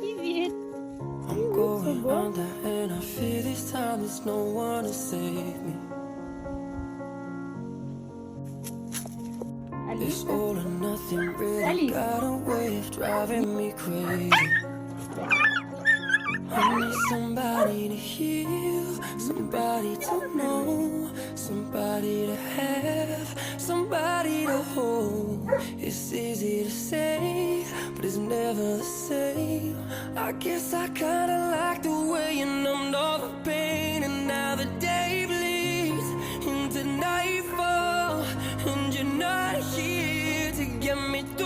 Привет. I'm going under and I fear this time there's no one to save me. This Алиса. all or nothing really Алиса. got a way of driving me crazy. I need somebody to heal, somebody to know, somebody to have, somebody to hold. It's easy to say, but it's never the same. I guess I kinda like the way you numbed all the pain, and now the day bleeds into nightfall, and you're not here to get me through